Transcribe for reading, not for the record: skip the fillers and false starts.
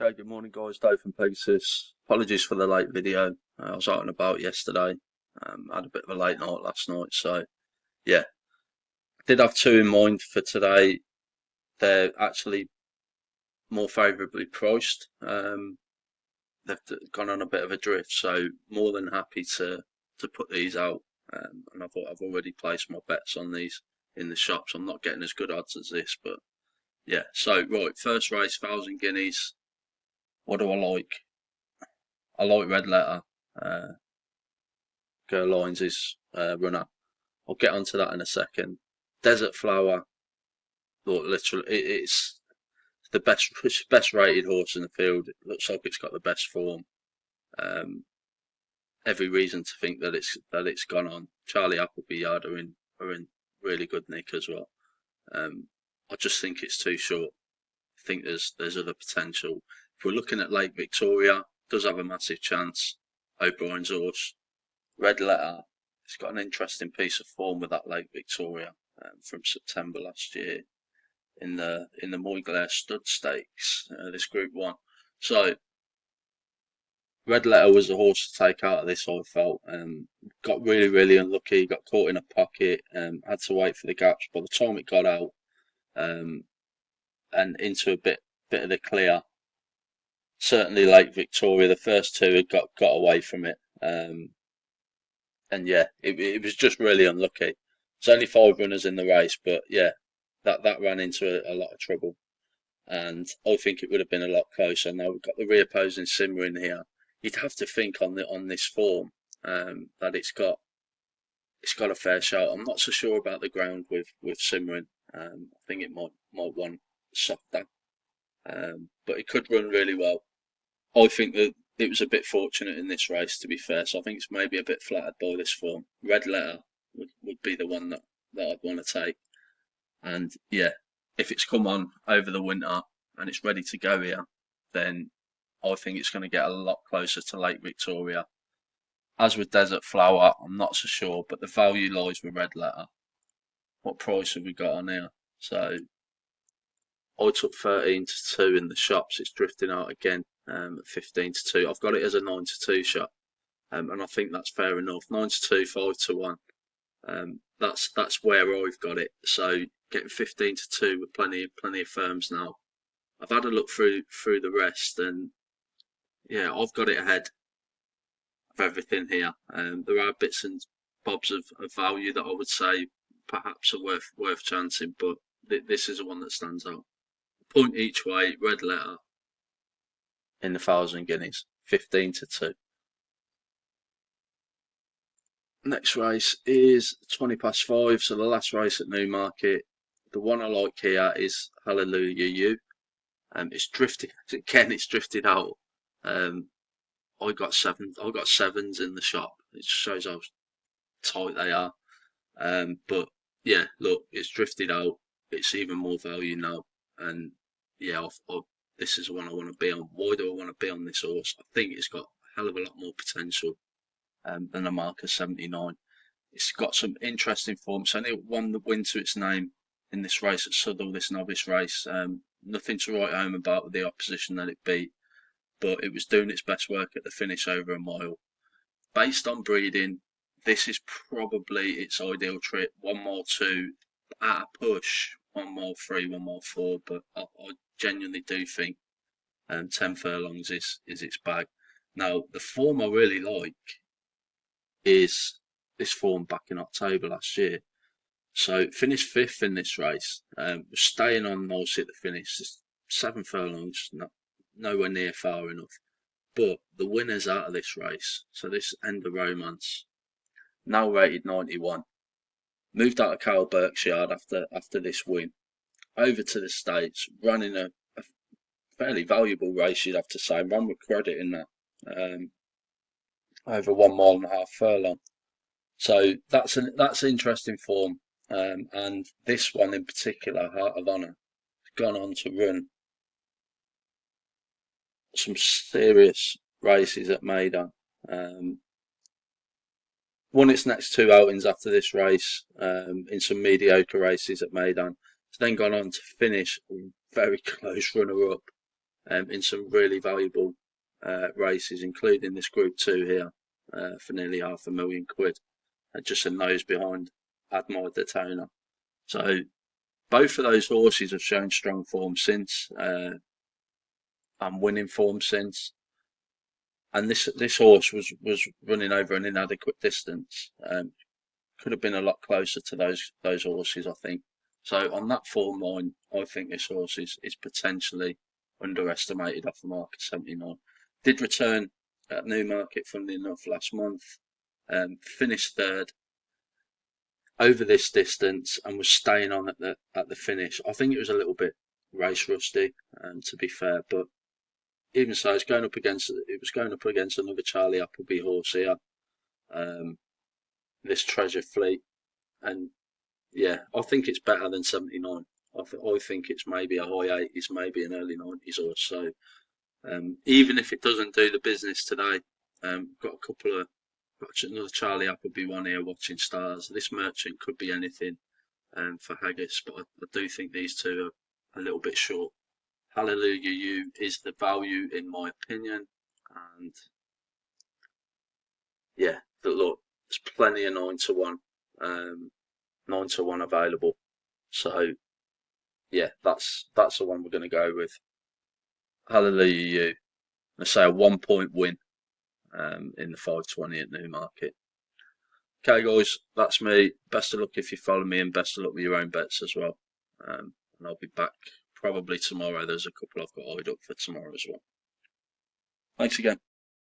Okay, good morning, guys. Dave from Pegasus. Apologies for the late video. I was out and about yesterday. Had a bit of a late night last night, so yeah. Did have two in mind for today. They're actually more favourably priced. They've gone on a bit of a drift, so more than happy to put these out. And I've already placed my bets on these in the shops. I'm not getting as good odds as this, but yeah. So right, first race, 1,000 guineas. What do I like? I like Red Letter. Uh, Girl Lines is runner. I'll get onto that in a second. Desert Flower, look, literally, it's the best rated horse in the field. It looks like it's got the best form. Um, every reason to think that it's gone on. Charlie Appleby-Yard are in really good nick as well. I just think it's too short. I think there's other potential. If we're looking at Lake Victoria, does have a massive chance. O'Brien's horse. Red Letter, it's got an interesting piece of form with that Lake Victoria from September last year in the Moyglare Stud Stakes, this Group 1. So Red Letter was the horse to take out of this, I felt. Got really, really unlucky, got caught in a pocket, had to wait for the gaps. By the time it got out um, and into a bit of the clear, certainly Lake Victoria, the first two had got away from it. And yeah, it was just really unlucky. There's only 5 runners in the race, but yeah, that ran into a lot of trouble, and I think it would have been a lot closer. Now we've got the reopposing Simmer in here. You'd have to think on this form that it's got a fair shout. I'm not so sure about the ground with Simmering. I think it might want softer, but it could run really well. I think that it was a bit fortunate in this race, to be fair. So I think it's maybe a bit flattered by this form. Red Letter would be the one that I'd want to take. And yeah, if it's come on over the winter and it's ready to go here, then I think it's going to get a lot closer to Lake Victoria. As with Desert Flower, I'm not so sure, but the value lies with Red Letter. What price have we got on here? So I took 13 to 2 in the shops. It's drifting out again at 15 to 2. I've got it as a 9 to 2 shot, and I think that's fair enough. 9 to 2, 5 to 1. That's where I've got it. So getting 15 to 2 with plenty of firms now. I've had a look through the rest, and yeah, I've got it ahead of everything here. There are bits and bobs of value that I would say perhaps are worth chancing, but this is the one that stands out. Point each way, Red Letter in the 1,000 guineas, 15 to 2. Next race is 20 past 5, so the last race at Newmarket. The one I like here is Hallelujah You. It's drifted again. It's drifted out. I got sevens in the shop. It shows how tight they are. But yeah, look, it's drifted out. It's even more value now, and yeah, this is the one I want to be on. Why do I want to be on this horse? I think it's got a hell of a lot more potential than a marker 79. It's got some interesting form. So only one win to its name in this race at Southall, this novice race. Nothing to write home about with the opposition that it beat, but it was doing its best work at the finish over a mile. Based on breeding, this is probably its ideal trip. 1 mile 2, at a push, 1 mile 3, 1 mile 4, but I genuinely do think 10 furlongs is its bag. Now, the form I really like is this form back in October last year. So finished 5th in this race. Was staying on nicely at the finish. Just 7 furlongs, nowhere near far enough. But the winner's out of this race. So this End of Romance, now rated 91, moved out of Carl Burke's yard after this win, over to the States, running a fairly valuable race, you'd have to say. Run with credit in that. Over 1.5 mile furlong. So that's interesting form. And this one in particular, Heart of Honour, has gone on to run some serious races at Maidan. Won its next 2 outings after this race in some mediocre races at Maidan. It's then gone on to finish a very close runner-up in some really valuable races, including this Group 2 here for nearly £500,000. Just a nose behind Admire Daytona. So both of those horses have shown strong form since, and winning form since. And this horse was running over an inadequate distance. Could have been a lot closer to those horses, I think. So on that form line, I think this horse is potentially underestimated off the mark at 79. Did return at Newmarket, funnily enough, last month. Finished third over this distance and was staying on at the finish. I think it was a little bit race rusty, to be fair, but even so, it was going up against another Charlie Appleby horse here, this Treasure Fleet, and yeah, I think it's better than 79. I think it's maybe a high 80s, maybe an early 90s horse. So even if it doesn't do the business today, got another Charlie Appleby one here, Watching Stars. This Merchant could be anything for Haggis, but I do think these two are a little bit short. Hallelujah You is the value in my opinion, and yeah, look, there's plenty of 9 to 1, 9 to 1 available. So yeah, that's the one we're going to go with. Hallelujah You. I say a 1 point win in the 520 at Newmarket. Okay, guys, that's me. Best of luck if you follow me, and best of luck with your own bets as well. And I'll be back probably tomorrow. There's a couple I've got eyed up for tomorrow as well. Thanks again.